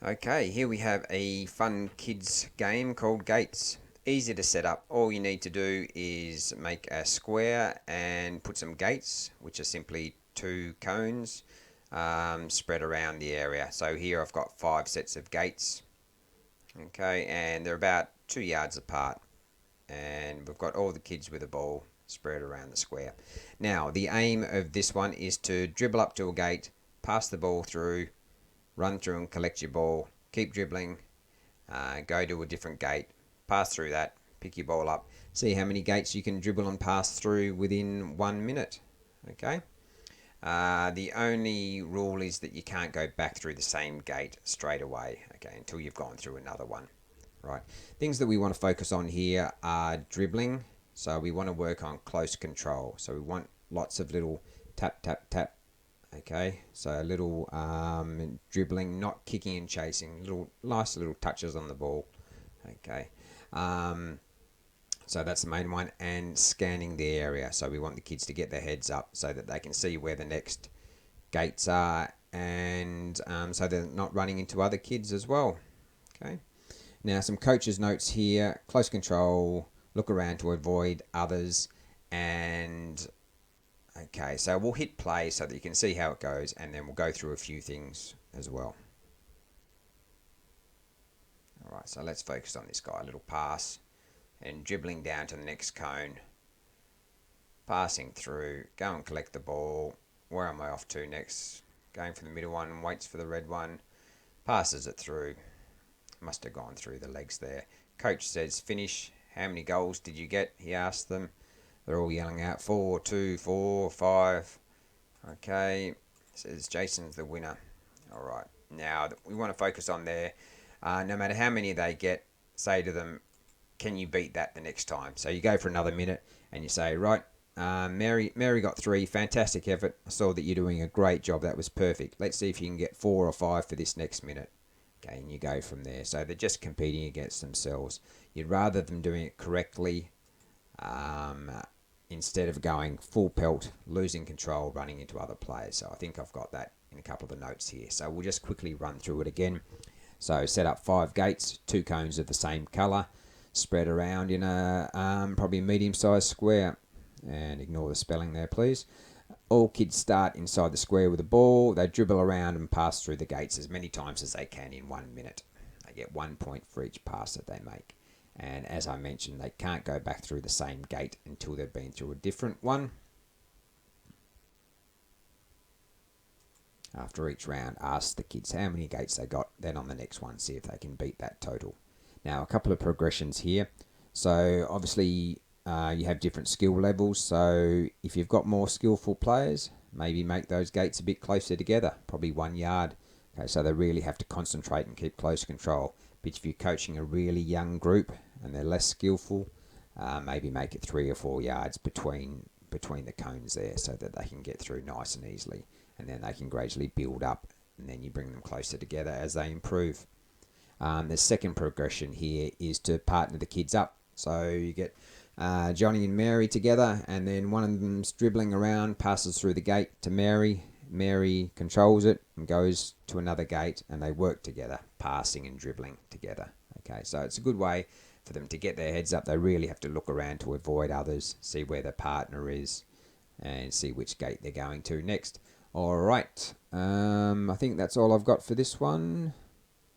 Okay, here we have a fun kids game called Gates. Easy to set up. All you need to do is make a square and put some gates, which are simply two cones spread around the area. So here I've got 5 sets of gates. Okay, and they're about 2 yards apart. And we've got all the kids with a ball spread around the square. Now, the aim of this one is to dribble up to a gate, pass the ball through, run through and collect your ball, keep dribbling, go to a different gate, pass through that, pick your ball up, see how many gates you can dribble and pass through within 1 minute. Okay. The only rule is that you can't go back through the same gate straight away, okay, until you've gone through another one. Right. Things that we want to focus on here are dribbling. So we want to work on close control. So we want lots of little tap, tap, tap. Okay, so a little dribbling, not kicking and chasing, little nice little touches on the ball. Okay, so that's the main one, and scanning the area. So we want the kids to get their heads up so that they can see where the next gates are, and so they're not running into other kids as well. Okay, now some coaches' notes here: close control, look around to avoid others, and okay, so we'll hit play so that you can see how it goes, and then we'll go through a few things as well. All right, so let's focus on this guy. A little pass and dribbling down to the next cone, passing through, go and collect the ball. Where am I off to next? Going for the middle one, waits for the red one, passes it through. Must have gone through the legs there. Coach says finish. How many goals did you get? He asked them. They're all yelling out 4, 2, 4, 5. Okay, says Jason's the winner. All right, now we want to focus on there. No matter how many they get, say to them, can you beat that the next time? So you go for another minute and you say, right, Mary got 3, fantastic effort. I saw that you're doing a great job. That was perfect. Let's see if you can get 4 or 5 for this next minute. Okay, and you go from there. So they're just competing against themselves. You'd rather them doing it correctly instead of going full pelt, losing control, running into other players. So I think I've got that in a couple of the notes here. So we'll just quickly run through it again. So set up 5 gates, 2 cones of the same colour, spread around in a probably medium-sized square. And ignore the spelling there, please. All kids start inside the square with a ball. They dribble around and pass through the gates as many times as they can in 1 minute. They get 1 point for each pass that they make. And as I mentioned, they can't go back through the same gate until they've been through a different one. After each round, ask the kids how many gates they got. Then on the next one, see if they can beat that total. Now, a couple of progressions here. So obviously you have different skill levels. So if you've got more skillful players, maybe make those gates a bit closer together, probably 1 yard. Okay, so they really have to concentrate and keep close control. But if you're coaching a really young group and they're less skillful, maybe make it 3 or 4 yards between the cones there so that they can get through nice and easily. And then they can gradually build up, and then you bring them closer together as they improve. The second progression here is to partner the kids up. So you get Johnny and Mary together, and then one of them's dribbling around, passes through the gate to Mary. Mary controls it and goes to another gate, and they work together, passing and dribbling together. Okay, so it's a good way for them to get their heads up. They really have to look around to avoid others, see where their partner is, and see which gate they're going to next. All right, I think that's all I've got for this one.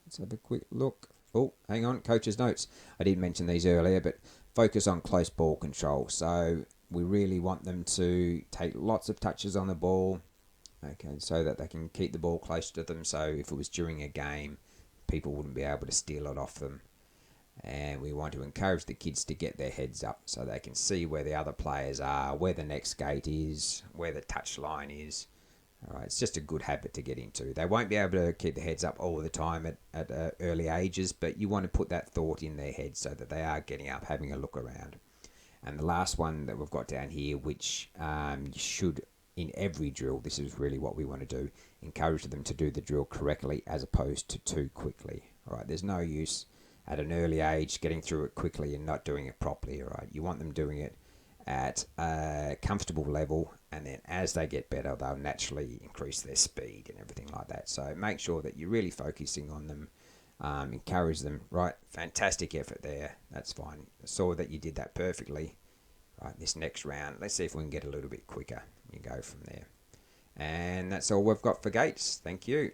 Let's have a quick look. Oh, hang on, coach's notes. I did mention these earlier, but focus on close ball control. So we really want them to take lots of touches on the ball, okay, so that they can keep the ball close to them. So if it was during a game, people wouldn't be able to steal it off them. And we want to encourage the kids to get their heads up so they can see where the other players are, where the next gate is, where the touch line is. All right, it's just a good habit to get into. They won't be able to keep their heads up all the time at early ages, but you want to put that thought in their heads so that they are getting up, having a look around. And the last one that we've got down here, which you should, in every drill, this is really what we want to do, encourage them to do the drill correctly as opposed to too quickly. All right, there's no use at an early age getting through it quickly and not doing it properly. All right, you want them doing it at a comfortable level and then as they get better, they'll naturally increase their speed and everything like that. So make sure that you're really focusing on them. Encourage them. Right, fantastic effort there. That's fine. I saw that you did that perfectly. Right, this next round, let's see if we can get a little bit quicker. You go from there. And that's all we've got for gates. Thank you.